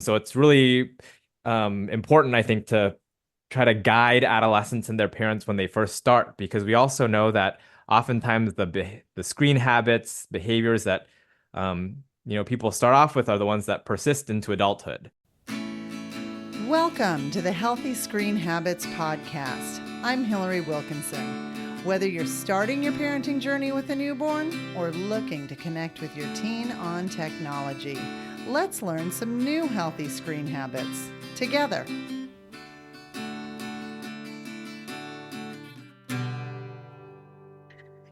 So it's really important, I think, to try to guide adolescents and their parents when they first start, because we also know that oftentimes the screen habits, behaviors that people start off with are the ones that persist into adulthood. Welcome to the Healthy Screen Habits Podcast. I'm Hillary Wilkinson. Whether you're starting your parenting journey with a newborn or looking to connect with your teen on technology, let's learn some new healthy screen habits together.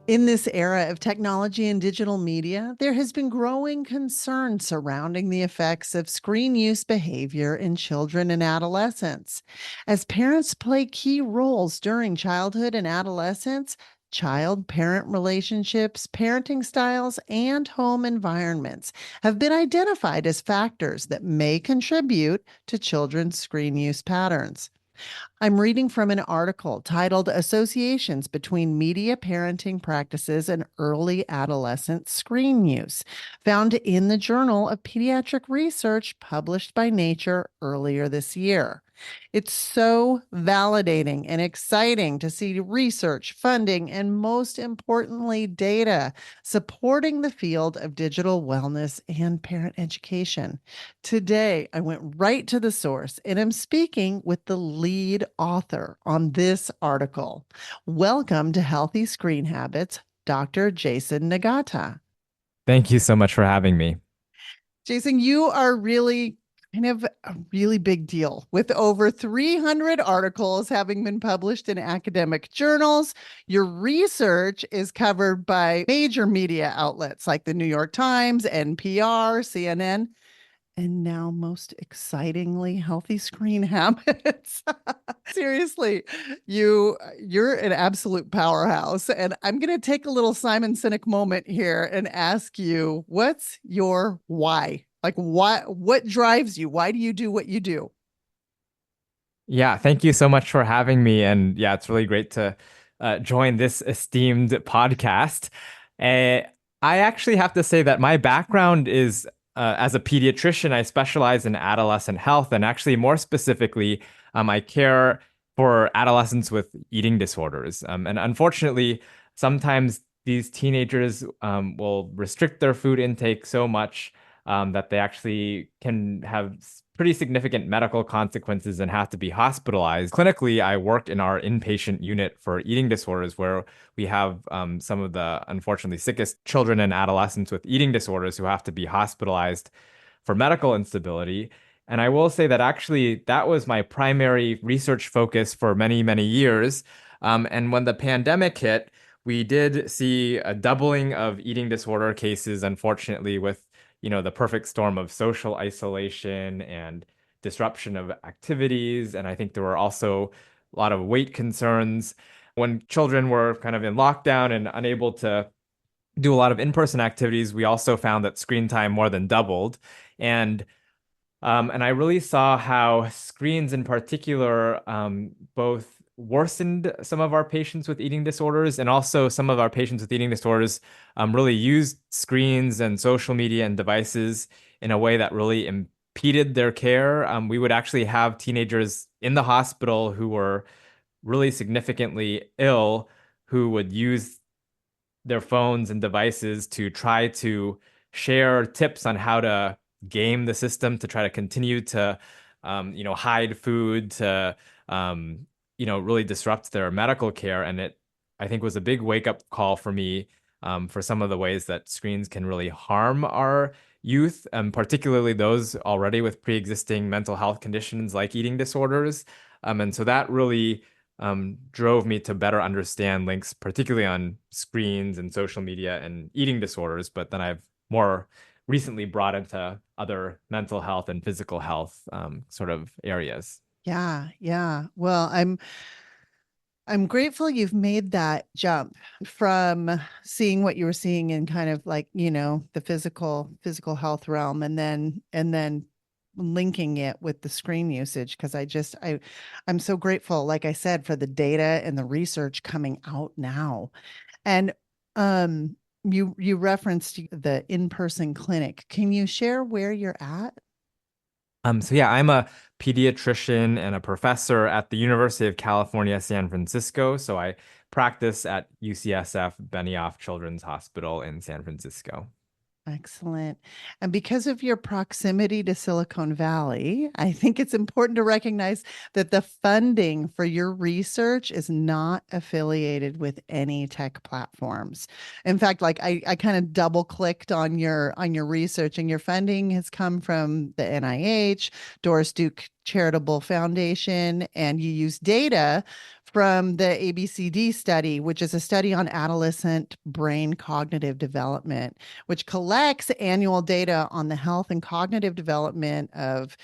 In this era of technology and digital media, there has been growing concern surrounding the effects of screen use behavior in children and adolescents. As parents play key roles during childhood and adolescence, child parent relationships, parenting styles, and home environments have been identified as factors that may contribute to children's screen use patterns. I'm reading from an article titled Associations Between Media Parenting Practices and Early Adolescent Screen Use, found in the Journal of Pediatric Research published by Nature earlier this year. It's so validating and exciting to see research, funding, and most importantly, data supporting the field of digital wellness and parent education. Today, I went right to the source and am speaking with the lead author on this article. Welcome to Healthy Screen Habits, Dr. Jason Nagata. Thank you so much for having me. Jason, you are really kind of a really big deal with over 300 articles having been published in academic journals. Your research is covered by major media outlets like the New York Times, NPR, CNN, and now most excitingly healthy screen habits. Seriously, you're an absolute powerhouse, and I'm going to take a little Simon Sinek moment here and ask you, what's your why? Like, what drives you? Why do you do what you do? Yeah, thank you so much for having me. And yeah, it's really great to join this esteemed podcast. Uh, I actually have to say that my background is as a pediatrician, I specialize in adolescent health. And actually, more specifically, I care for adolescents with eating disorders. And unfortunately, sometimes these teenagers will restrict their food intake so much that they actually can have pretty significant medical consequences and have to be hospitalized. Clinically, I work in our inpatient unit for eating disorders, where we have some of the unfortunately sickest children and adolescents with eating disorders who have to be hospitalized for medical instability. And I will say that actually that was my primary research focus for many, many years. And when the pandemic hit, we did see a doubling of eating disorder cases, unfortunately, with the perfect storm of social isolation and disruption of activities. And I think there were also a lot of weight concerns. When children were kind of in lockdown and unable to do a lot of in-person activities, we also found that screen time more than doubled. And and I really saw how screens in particular both worsened some of our patients with eating disorders, and also some of our patients with eating disorders really used screens and social media and devices in a way that really impeded their care. We would actually have teenagers in the hospital who were really significantly ill, who would use their phones and devices to try to share tips on how to game the system to try to continue to, hide food to, really disrupt their medical care. And it, I think, was a big wake up call for me for some of the ways that screens can really harm our youth, particularly those already with pre-existing mental health conditions like eating disorders. And so that really drove me to better understand links, particularly on screens and social media and eating disorders. But then I've more recently brought into other mental health and physical health sort of areas. Yeah, yeah. Well, I'm grateful you've made that jump from seeing what you were seeing in kind of like, the physical health realm, and then linking it with the screen usage, because I'm so grateful, like I said, for the data and the research coming out now. And you referenced the in-person clinic. Can you share where you're at? So yeah, I'm a pediatrician and a professor at the University of California, San Francisco. So I practice at UCSF Benioff Children's Hospital in San Francisco. Excellent. And because of your proximity to Silicon Valley, I think it's important to recognize that the funding for your research is not affiliated with any tech platforms. In fact, like I kind of double clicked on your research, and your funding has come from the NIH, Doris Duke Charitable Foundation, and you use data from the ABCD study, which is a study on adolescent brain cognitive development, which collects annual data on the health and cognitive development of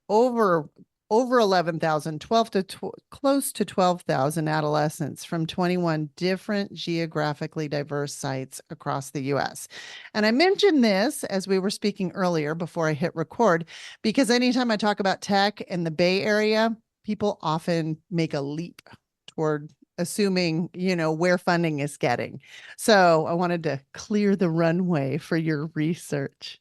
over over 11,000, 12 to close to 12,000 adolescents from 21 different geographically diverse sites across the US. And I mentioned this as we were speaking earlier before I hit record, because anytime I talk about tech in the Bay Area, people often make a leap toward assuming, where funding is getting. So I wanted to clear the runway for your research.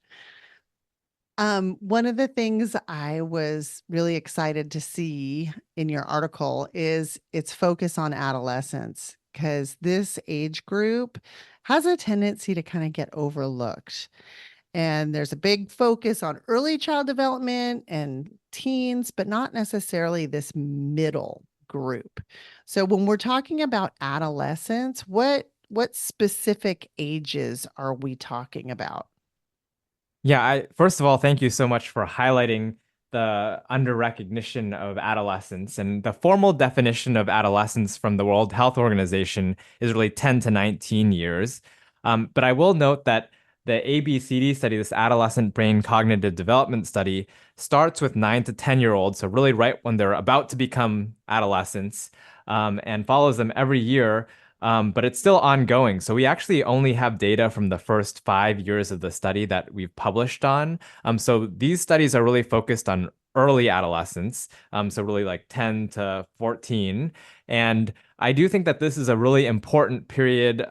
One of the things I was really excited to see in your article is its focus on adolescence, because this age group has a tendency to kind of get overlooked. And there's a big focus on early child development and teens, but not necessarily this middle group. So when we're talking about adolescence, what specific ages are we talking about? Yeah, first of all, thank you so much for highlighting the under recognition of adolescence. And the formal definition of adolescence from the World Health Organization is really 10 to 19 years. But I will note that the ABCD study, this adolescent brain cognitive development study, starts with 9 to 10-year-olds, so really right when they're about to become adolescents, and follows them every year. But it's still ongoing. So we actually only have data from the first 5 years of the study that we've published on. So these studies are really focused on early adolescence, so really like 10 to 14. And I do think that this is a really important period,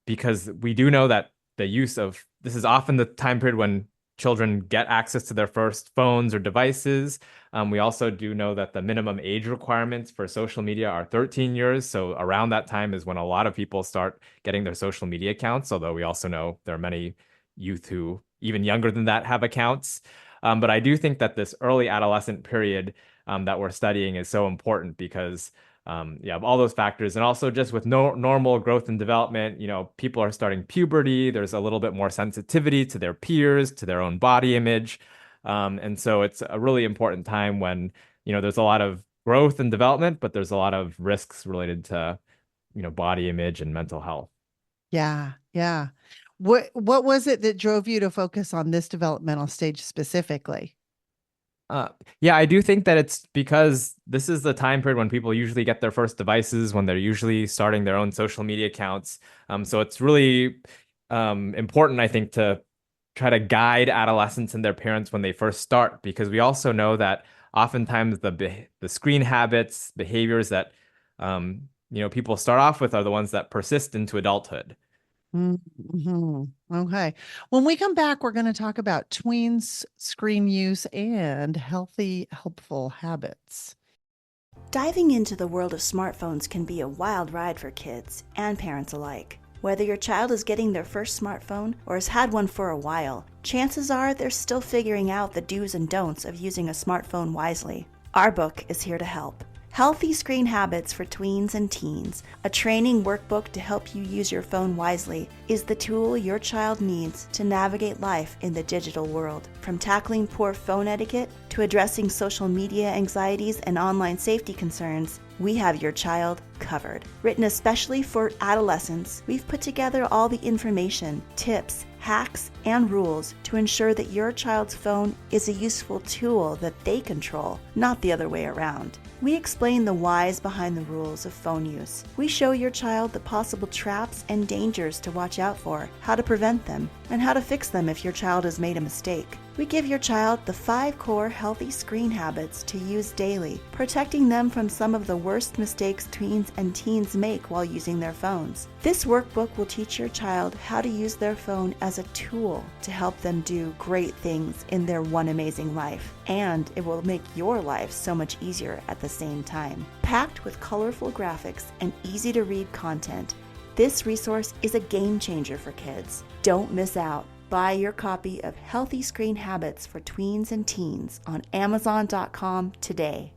because we do know that the use of this is often the time period when children get access to their first phones or devices. We also do know that the minimum age requirements for social media are 13 years. So around that time is when a lot of people start getting their social media accounts, although we also know there are many youth who, even younger than that, have accounts. But I do think that this early adolescent period that we're studying is so important because yeah, all those factors. And also just with normal growth and development, people are starting puberty. There's a little bit more sensitivity to their peers, to their own body image. And so it's a really important time when, there's a lot of growth and development, but there's a lot of risks related to, body image and mental health. Yeah, yeah. What was it that drove you to focus on this developmental stage specifically? Uh, yeah, I do think that it's because this is the time period when people usually get their first devices, when they're usually starting their own social media accounts. So it's really important, I think, to try to guide adolescents and their parents when they first start, because we also know that oftentimes the screen habits, behaviors that people start off with are the ones that persist into adulthood. Mm-hmm. Okay. When we come back, we're going to talk about tweens, screen use, and healthy, helpful habits. Diving into the world of smartphones can be a wild ride for kids and parents alike. Whether your child is getting their first smartphone or has had one for a while, chances are they're still figuring out the do's and don'ts of using a smartphone wisely. Our book is here to help. Healthy Screen Habits for Tweens and Teens, a training workbook to help you use your phone wisely, is the tool your child needs to navigate life in the digital world. From tackling poor phone etiquette to addressing social media anxieties and online safety concerns, we have your child covered. Written especially for adolescents, we've put together all the information, tips, hacks, and rules to ensure that your child's phone is a useful tool that they control, not the other way around. We explain the whys behind the rules of phone use. We show your child the possible traps and dangers to watch out for, how to prevent them, and how to fix them if your child has made a mistake. We give your child the 5 core healthy screen habits to use daily, protecting them from some of the worst mistakes tweens and teens make while using their phones. This workbook will teach your child how to use their phone as a tool to help them do great things in their one amazing life, and it will make your life so much easier at the same time. Packed with colorful graphics and easy to read content, this resource is a game changer for kids. Don't miss out. Buy your copy of Healthy Screen Habits for Tweens and Teens on Amazon.com today.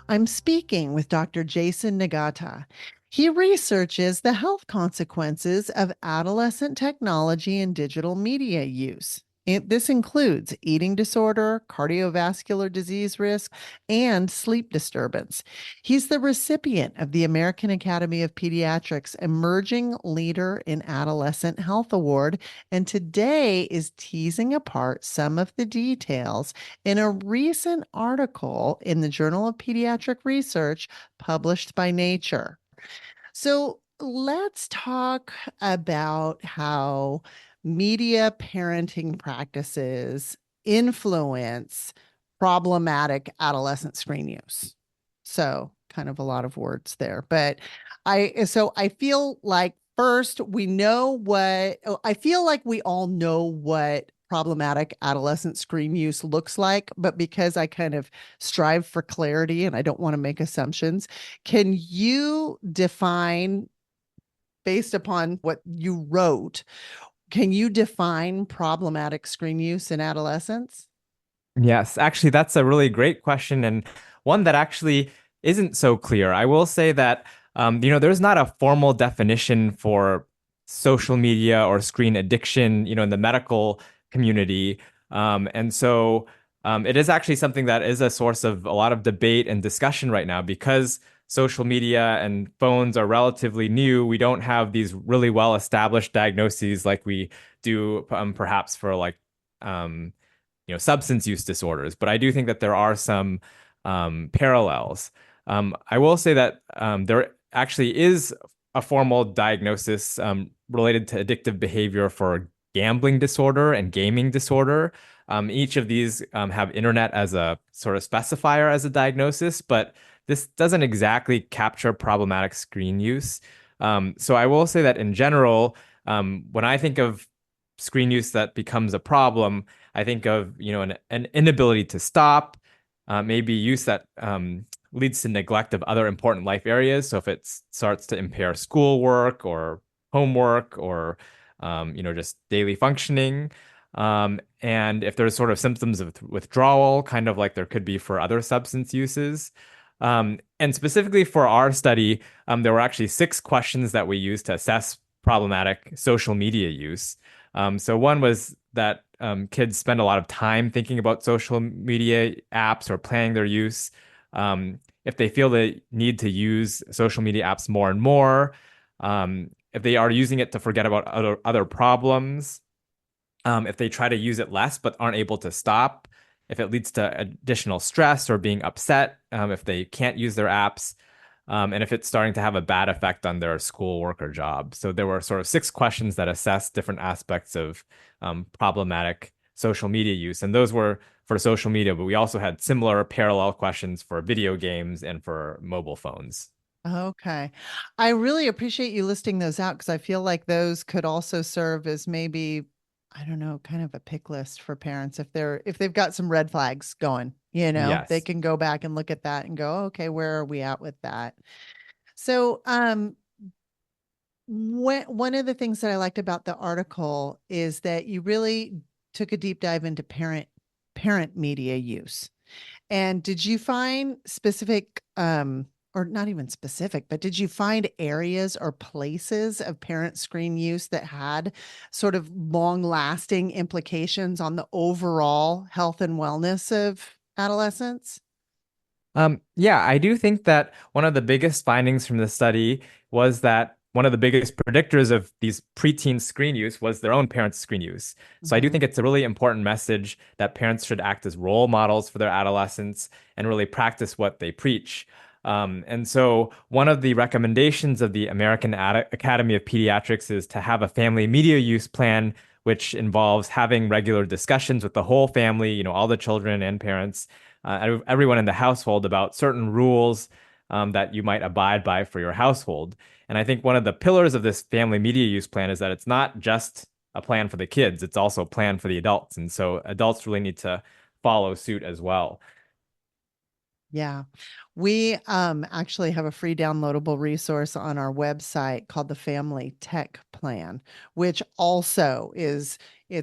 I'm speaking with Dr. Jason Nagata. He researches the health consequences of adolescent technology and digital media use. This includes eating disorder, cardiovascular disease risk, and sleep disturbance. He's the recipient of the American Academy of Pediatrics Emerging Leader in Adolescent Health Award, and today is teasing apart some of the details in a recent article in the Journal of Pediatric Research published by Nature. So let's talk about how media parenting practices influence problematic adolescent screen use. So kind of a lot of words there, but I feel like first I feel like we all know what problematic adolescent screen use looks like, but because I kind of strive for clarity and I don't want to make assumptions, can you define, based upon what you wrote, can you define problematic screen use in adolescence? Yes, actually, that's a really great question and one that actually isn't so clear. I will say that, there's not a formal definition for social media or screen addiction, in the medical community. And so it is actually something that is a source of a lot of debate and discussion right now because social media and phones are relatively new. We don't have these really well-established diagnoses like we do perhaps for like substance use disorders. But I do think that there are some parallels. I will say that there actually is a formal diagnosis related to addictive behavior for gambling disorder and gaming disorder. Each of these have internet as a sort of specifier as a diagnosis, but this doesn't exactly capture problematic screen use. So I will say that in general, when I think of screen use that becomes a problem, I think of, an inability to stop, maybe use that leads to neglect of other important life areas. So if it starts to impair schoolwork or homework or, just daily functioning. And if there's sort of symptoms of withdrawal, kind of like there could be for other substance uses. And specifically for our study, there were actually 6 questions that we used to assess problematic social media use. So one was that kids spend a lot of time thinking about social media apps or planning their use. If they feel the need to use social media apps more and more, if they are using it to forget about other problems, if they try to use it less but aren't able to stop, if it leads to additional stress or being upset, if they can't use their apps, and if it's starting to have a bad effect on their school, work, or job. So there were sort of 6 questions that assessed different aspects of problematic social media use. And those were for social media, but we also had similar parallel questions for video games and for mobile phones. Okay. I really appreciate you listing those out because I feel like those could also serve as maybe, I don't know, kind of a pick list for parents if they've got some red flags going, they Yes. can go back and look at that and go, okay, where are we at with that? So, one of the things that I liked about the article is that you really took a deep dive into parent media use. And did you find specific, or not even specific, but did you find areas or places of parent screen use that had sort of long lasting implications on the overall health and wellness of adolescents? Yeah, I do think that one of the biggest findings from the study was that one of the biggest predictors of these preteen screen use was their own parents' screen use. So I do Mhm. think it's a really important message that parents should act as role models for their adolescents and really practice what they preach. And so one of the recommendations of the American Academy of Pediatrics is to have a family media use plan which involves having regular discussions with the whole family, all the children and parents, everyone in the household about certain rules that you might abide by for your household. And I think one of the pillars of this family media use plan is that it's not just a plan for the kids, it's also a plan for the adults. And so adults really need to follow suit as well. Yeah. We actually have a free downloadable resource on our website called the Family Tech Plan, which also it's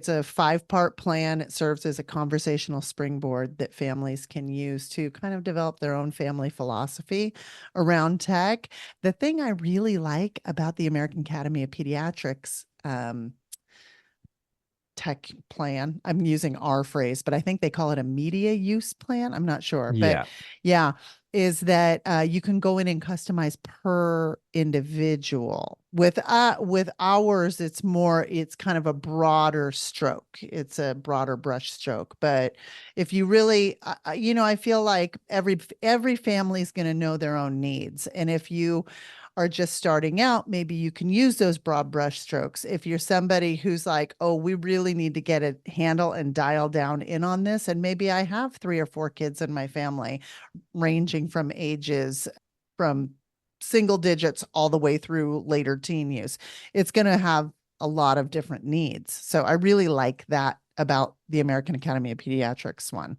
a 5-part plan. It serves as a conversational springboard that families can use to kind of develop their own family philosophy around tech. The thing I really like about the American Academy of Pediatrics tech plan. I'm using our phrase, but I think they call it a media use plan. I'm not sure, but Yeah. yeah, is that you can go in and customize per individual. With ours, it's kind of a broader stroke. It's a broader brush stroke. But if you really, I feel like every family is going to know their own needs, and if you are just starting out, maybe you can use those broad brush strokes. If you're somebody who's like, oh, we really need to get a handle and dial down in on this, and maybe I have 3 or 4 kids in my family, ranging from ages from single digits all the way through later teen use, it's going to have a lot of different needs. So I really like that about the American Academy of Pediatrics one.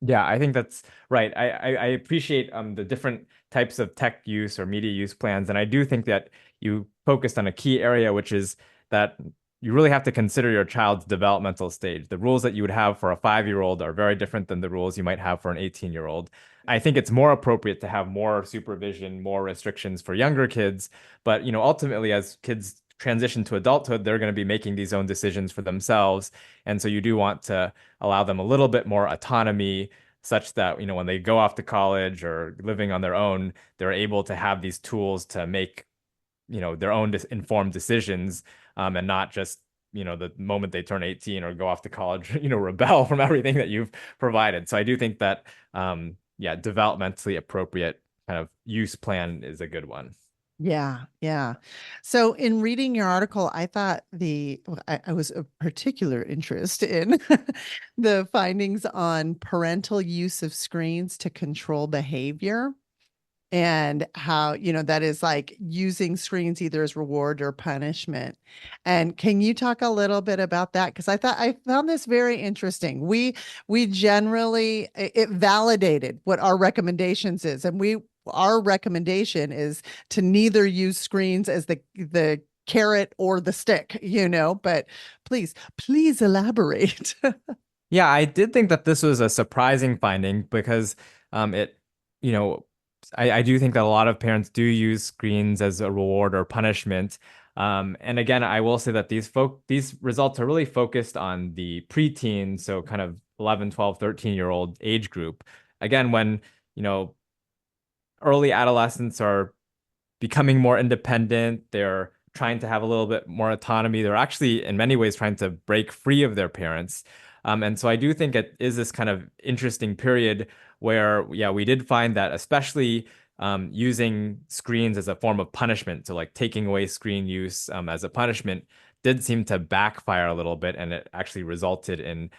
Yeah, I think that's right. I appreciate the different types of tech use or media use plans, and I do think that you focused on a key area, which is that you really have to consider your child's developmental stage. The rules that you would have for a 5-year-old are very different than the rules you might have for an 18-year-old. I think it's more appropriate to have more supervision, more restrictions for younger kids, but ultimately as kids transition to adulthood, they're going to be making these own decisions for themselves. And so you do want to allow them a little bit more autonomy such that, when they go off to college or living on their own, they're able to have these tools to make, their own informed decisions, and not just, the moment they turn 18 or go off to college, rebel from everything that you've provided. So I do think that, yeah, developmentally appropriate kind of use plan is a good one. Yeah, yeah. So in reading your article, I thought I was of particular interest in the findings on parental use of screens to control behavior and how, that is like using screens either as reward or punishment. And can you talk a little bit about that? Because I found this very interesting. We generally it validated what our recommendations is, and our recommendation is to neither use screens as the carrot or the stick, but please elaborate. Yeah, I did think that this was a surprising finding because it, you know, I do think that a lot of parents do use screens as a reward or punishment. And again, I will say that these results are really focused on the preteen, so kind of 11, 12, 13-year-old age group. Again, when, early adolescents are becoming more independent. They're trying to have a little bit more autonomy. They're actually, in many ways, trying to break free of their parents. And so I do think it is this kind of interesting period where, yeah, we did find that especially using screens as a form of punishment, so like taking away screen use as a punishment, did seem to backfire a little bit, and it actually resulted in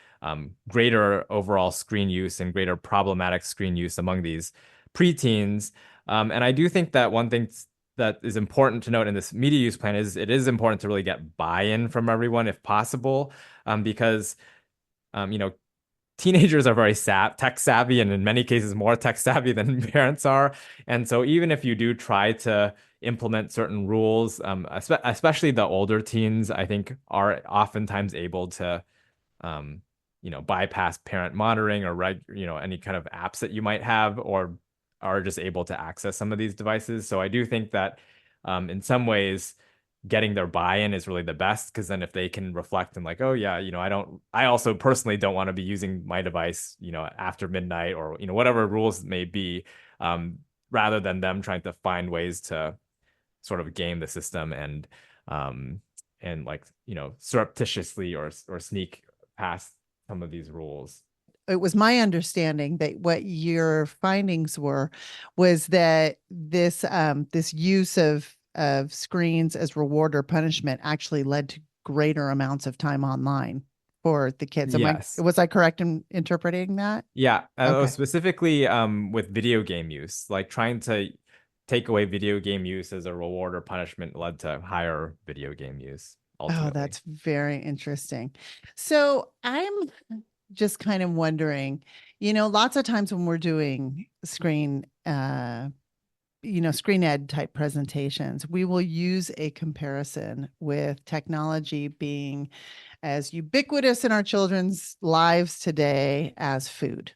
greater overall screen use and greater problematic screen use among these preteens. And I do think that one thing that is important to note in this media use plan is it is important to really get buy-in from everyone if possible, because teenagers are very tech savvy and in many cases more tech savvy than parents are. And so even if you do try to implement certain rules, especially the older teens, I think are oftentimes able to bypass parent monitoring or any kind of apps that you might have, or are just able to access some of these devices. So I do think that in some ways, getting their buy-in is really the best, because then if they can reflect and like, oh yeah, I also personally don't want to be using my device, after midnight or, whatever rules it may be, rather than them trying to find ways to sort of game the system and like, surreptitiously or sneak past some of these rules. It was my understanding that what your findings was that this use of screens as reward or punishment actually led greater amounts of time online for the kids. Yes. Was I correct in interpreting that? Yeah, Okay. specifically with video game use, like trying to take away video game use as a reward or punishment led to higher video game use Oh, ultimately. that's very interesting. So I'm just kind of wondering, lots of times when we're doing screen ed type presentations, we will use a comparison with technology being as ubiquitous in our children's lives today as food.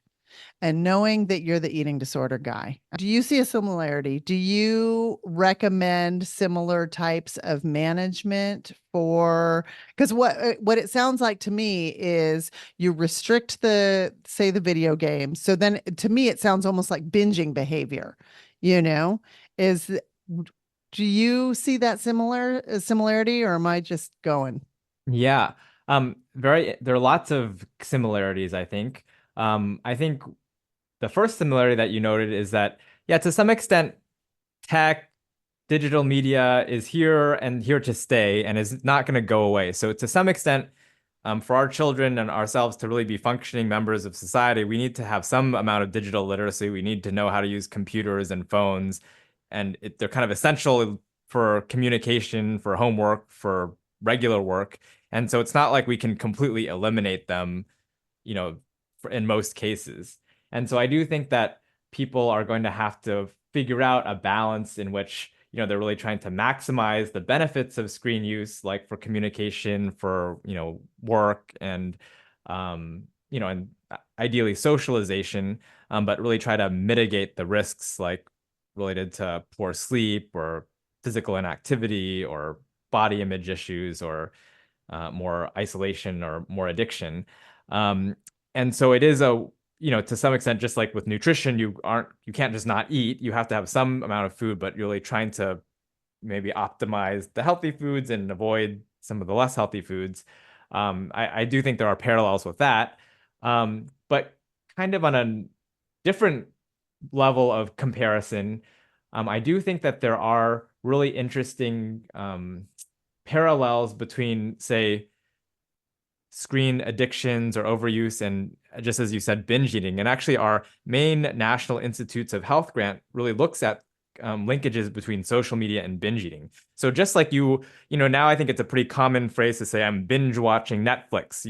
And knowing that you're the eating disorder guy, do you see a similarity? Do you recommend similar types of management for, because what it sounds like to me is you restrict the video games. So then to me it sounds almost like binging behavior, you know? Is Do you see that similarity, or am I just going? Yeah. There are lots of similarities, I think. I think the first similarity that you noted is that, yeah, to some extent, tech, digital media is here and here to stay and is not going to go away. So, to some extent, for our children and ourselves to really be functioning members of society, we need to have some amount of digital literacy. We need to know how to use computers and phones, and they're kind of essential for communication, for homework, for regular work. And so, it's not like we can completely eliminate them, you know, in most cases. And so I do think that people are going to have to figure out a balance in which, they're really trying to maximize the benefits of screen use, like for communication, for, work and ideally socialization, but really try to mitigate the risks like related to poor sleep or physical inactivity or body image issues or more isolation or more addiction. Um, and so it is to some extent, just like with nutrition, you can't just not eat. You have to have some amount of food, but you're really trying to maybe optimize the healthy foods and avoid some of the less healthy foods. I do think there are parallels with that. But kind of on a different level of comparison, I do think that there are really interesting parallels between, say, screen addictions or overuse and just as you said, binge eating. And actually, our main National Institutes of Health grant really looks at linkages between social media and binge eating. So just like now I think it's a pretty common phrase to say I'm binge watching Netflix,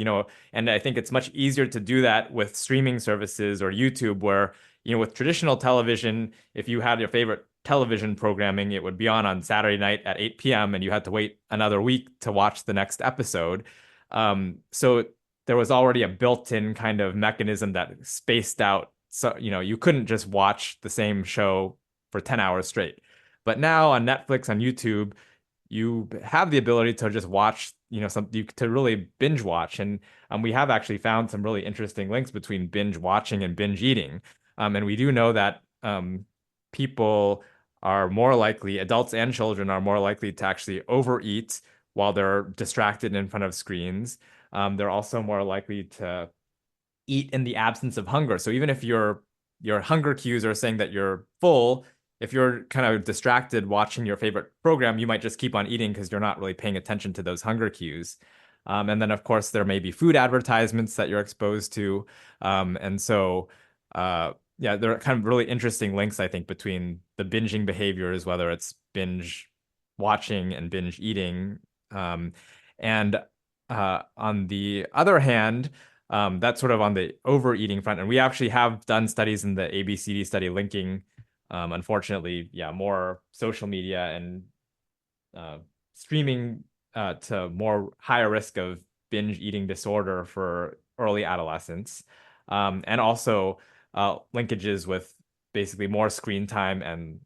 and I think it's much easier to do that with streaming services or YouTube, where, with traditional television, if you had your favorite television programming, it would be on Saturday night at 8 p.m. and you had to wait another week to watch the next episode. So there was already a built-in kind of mechanism that spaced out. So, you couldn't just watch the same show for 10 hours straight. But now on Netflix, on YouTube, you have the ability to just watch, to really binge watch. And we have actually found some really interesting links between binge watching and binge eating. And we do know that people are more likely, adults and children are more likely to actually overeat while they're distracted in front of screens. They're also more likely to eat in the absence of hunger. So even if your hunger cues are saying that you're full, if you're kind of distracted watching your favorite program, you might just keep on eating because you're not really paying attention to those hunger cues. And then, of course, there may be food advertisements that you're exposed to. And so, yeah, there are kind of really interesting links, I think, between the binging behaviors, whether it's binge watching and binge eating. And on the other hand, that's sort of on the overeating front. And we actually have done studies in the ABCD study linking, unfortunately, yeah, more social media and streaming to more higher risk of binge eating disorder for early adolescence. And also linkages with basically more screen time and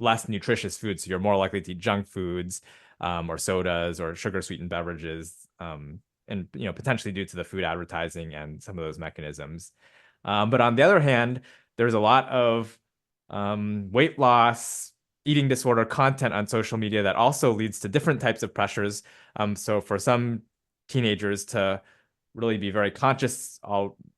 less nutritious foods. So you're more likely to eat junk foods or sodas or sugar sweetened beverages, and potentially due to the food advertising and some of those mechanisms. But on the other hand, there's a lot of weight loss, eating disorder content on social media that also leads to different types of pressures. So for some teenagers to really be very conscious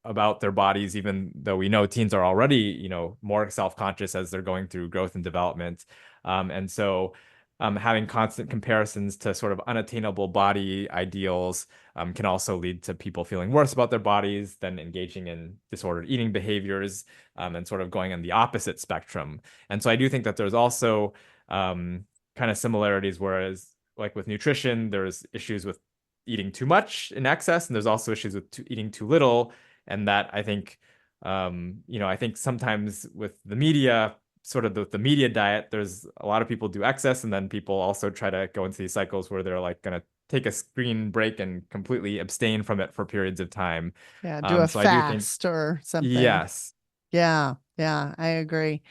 about their bodies, even though we know teens are already, more self-conscious as they're going through growth and development. And so having constant comparisons to sort of unattainable body ideals can also lead to people feeling worse about their bodies, then engaging in disordered eating behaviors, and sort of going on the opposite spectrum. And so I do think that there's also kind of similarities, whereas like with nutrition, there's issues with eating too much in excess, and there's also issues with eating too little. And that I think, I think sometimes with the media, sort of the media diet, there's a lot of people do excess, and then people also try to go into these cycles where they're like going to take a screen break and completely abstain from it for periods of time. Yeah, do a So I do think, fast or something. yes, Yeah, yeah, I agree.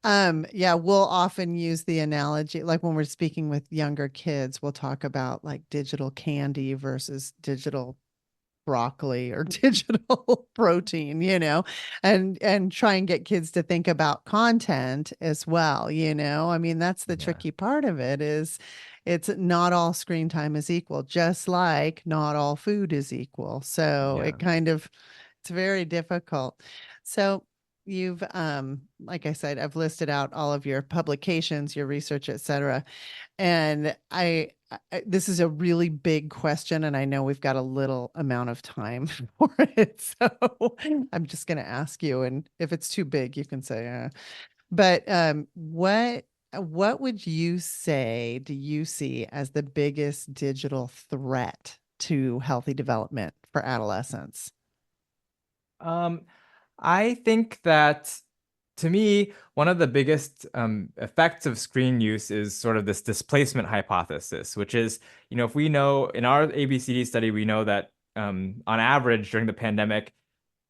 Yeah, we'll often use the analogy, like when we're speaking with younger kids, we'll talk about like digital candy versus digital broccoli or digital protein, and try and get kids to think about content as well, I mean, that's the yeah, tricky part of it is it's not all screen time is equal, just like not all food is equal. So yeah. it's very difficult. So you've like I said, I've listed out all of your publications, your research, etc. And this is a really big question, and I know we've got a little amount of time for it. So I'm just going to ask you, and if it's too big, you can say, but what would you say do you see as the biggest digital threat to healthy development for adolescents? Um, I think that to me, one of the biggest effects of screen use is sort of this displacement hypothesis, which is, if we know in our ABCD study, we know that on average during the pandemic,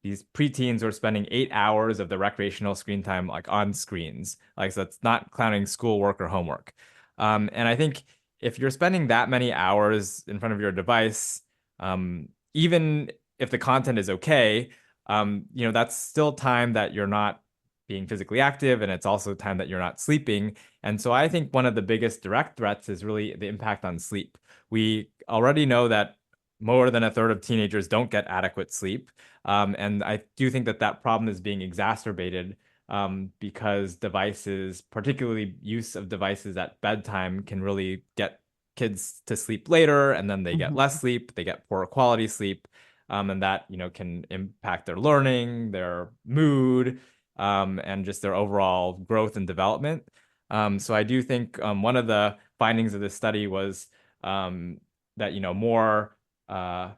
these preteens were spending 8 hours of the recreational screen time like on screens. Like, so that's not counting schoolwork or homework. And I think if you're spending that many hours in front of your device, even if the content is okay, that's still time that you're not being physically active, and it's also time that you're not sleeping. And so I think one of the biggest direct threats is really the impact on sleep. We already know that more than a third of teenagers don't get adequate sleep. And I do think that that problem is being exacerbated because devices, particularly use of devices at bedtime, can really get kids to sleep later, and then they get Mhm. less sleep, they get poorer quality sleep, and that can impact their learning, their mood, and just their overall growth and development. So I do think one of the findings of this study was that more uh,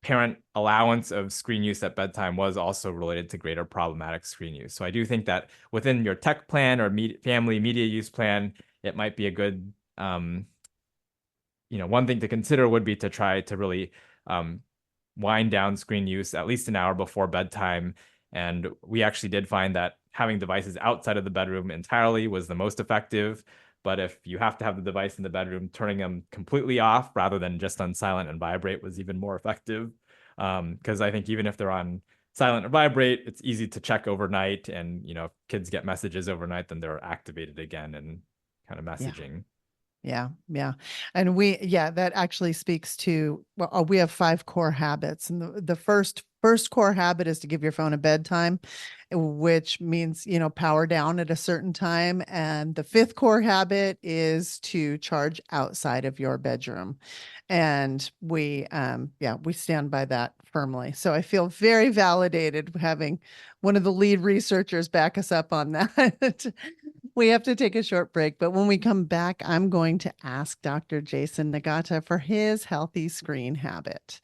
parent allowance of screen use at bedtime was also related to greater problematic screen use. So I do think that within your tech plan or family media use plan, it might be a good, one thing to consider would be to try to really um, wind down screen use at least an hour before bedtime. And we actually did find that having devices outside of the bedroom entirely was the most effective. But if you have to have the device in the bedroom, turning them completely off rather than just on silent and vibrate was even more effective. Because I think even if they're on silent or vibrate, it's easy to check overnight. And, if kids get messages overnight, then they're activated again and kind of Yeah. messaging. Yeah, yeah. And that actually speaks to, well, we have 5 core habits. And the first core habit is to give your phone a bedtime, which means, power down at a certain time. And the fifth core habit is to charge outside of your bedroom. And we stand by that firmly. So I feel very validated having one of the lead researchers back us up on that. We have to take a short break, but when we come back, I'm going to ask Dr. Jason Nagata for his healthy screen habit.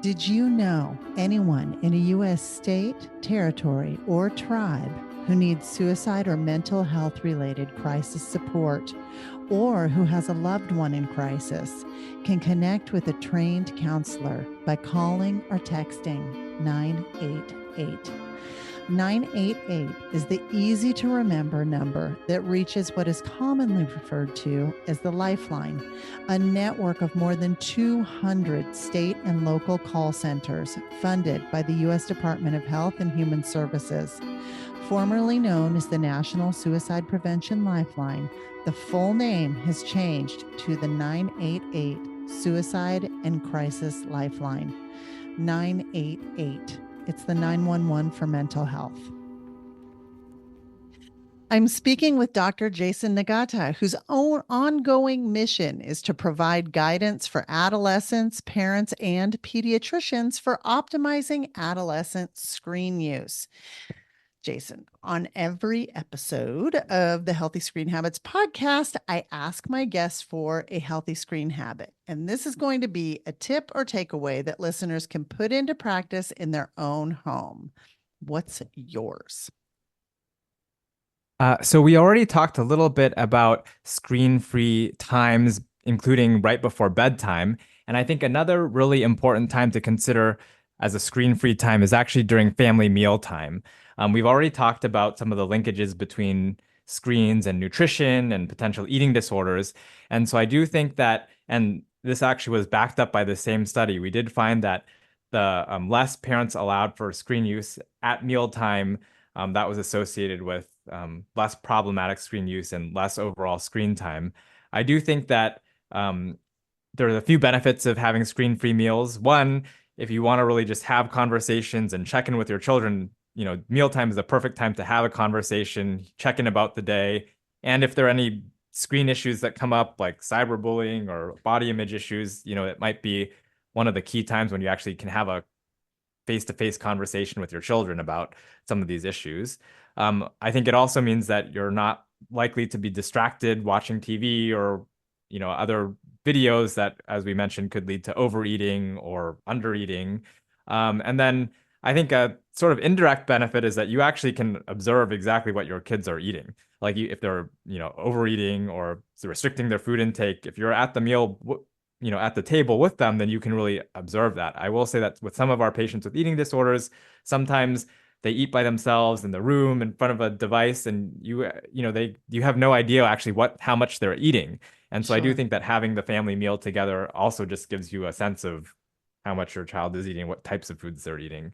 Did you know anyone in a U.S. state, territory, or tribe who needs suicide or mental health related crisis support, or who has a loved one in crisis, can connect with a trained counselor by calling or texting 988? 988 is the easy to remember number that reaches what is commonly referred to as the Lifeline, a network of more than 200 state and local call centers funded by the U.S. Department of Health and Human Services. Formerly known as the National Suicide Prevention Lifeline, the full name has changed to the 988 Suicide and Crisis Lifeline. 988. It's the 911 for mental health. I'm speaking with Dr. Jason Nagata, whose own ongoing mission is to provide guidance for adolescents, parents, and pediatricians for optimizing adolescent screen use. Jason, on every episode of the Healthy Screen Habits podcast, I ask my guests for a healthy screen habit. And this is going to be a tip or takeaway that listeners can put into practice in their own home. What's yours? So we already talked a little bit about screen-free times, including right before bedtime. And I think another really important time to consider as a screen-free time is actually during family meal time. We've already talked about some of the linkages between screens and nutrition and potential eating disorders. And so I do think that, and this actually was backed up by the same study, we did find that the less parents allowed for screen use at mealtime, that was associated with less problematic screen use and less overall screen time. I do think that there are a few benefits of having screen-free meals. One, if you want to really just have conversations and check in with your children, mealtime is the perfect time to have a conversation, check in about the day. And if there are any screen issues that come up, like cyberbullying or body image issues, it might be one of the key times when you actually can have a face-to-face conversation with your children about some of these issues. I think it also means that you're not likely to be distracted watching TV or, other videos that, as we mentioned, could lead to overeating or undereating. And then I think a sort of indirect benefit is that you actually can observe exactly what your kids are eating. Like if they're, overeating or restricting their food intake, if you're at the meal, at the table with them, then you can really observe that. I will say that with some of our patients with eating disorders, sometimes they eat by themselves in the room in front of a device, and you have no idea actually how much they're eating. And so I do Sure. think that having the family meal together also just gives you a sense of how much your child is eating, what types of foods they're eating.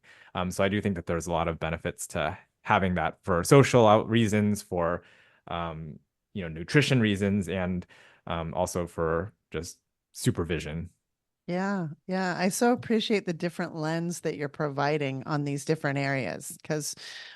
So I do think that there's a lot of benefits to having that for social reasons, for nutrition reasons, and also for just supervision. Yeah, yeah. I so appreciate the different lens that you're providing on these different areas because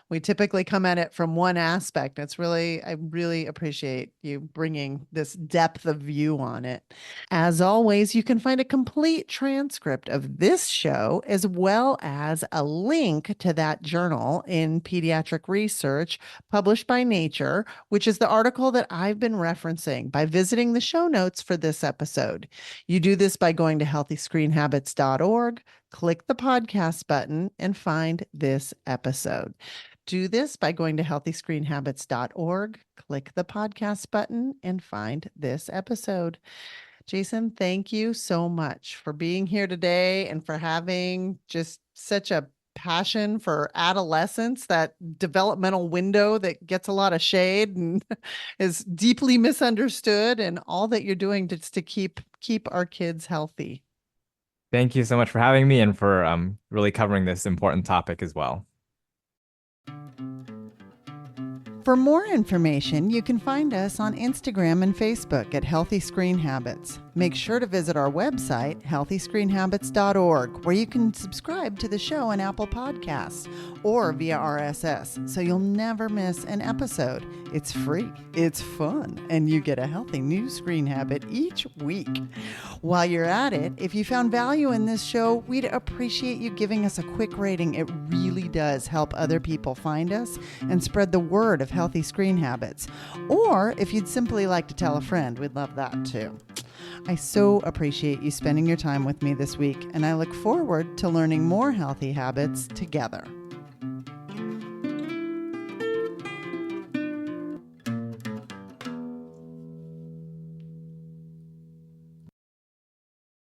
we typically come at it from one aspect. I really appreciate you bringing this depth of view on it. As always, you can find a complete transcript of this show as well as a link to that journal in pediatric research published by Nature, which is the article that I've been referencing by visiting the show notes for this episode. You do this by going to healthyscreenhabits.org, click the podcast button, and find this episode. Do this by going to healthyscreenhabits.org, click the podcast button, and find this episode. Jason, thank you so much for being here today and for having just such a passion for adolescence, that developmental window that gets a lot of shade and is deeply misunderstood, and all that you're doing just to keep our kids healthy. Thank you so much for having me and for really covering this important topic as well. For more information, you can find us on Instagram and Facebook at Healthy Screen Habits. Make sure to visit our website, healthyscreenhabits.org, where you can subscribe to the show on Apple Podcasts or via RSS, so you'll never miss an episode. It's free, it's fun, and you get a healthy new screen habit each week. While you're at it, if you found value in this show, we'd appreciate you giving us a quick rating. It really does help other people find us and spread the word of healthy screen habits. Or if you'd simply like to tell a friend, we'd love that too. I so appreciate you spending your time with me this week, and I look forward to learning more healthy habits together.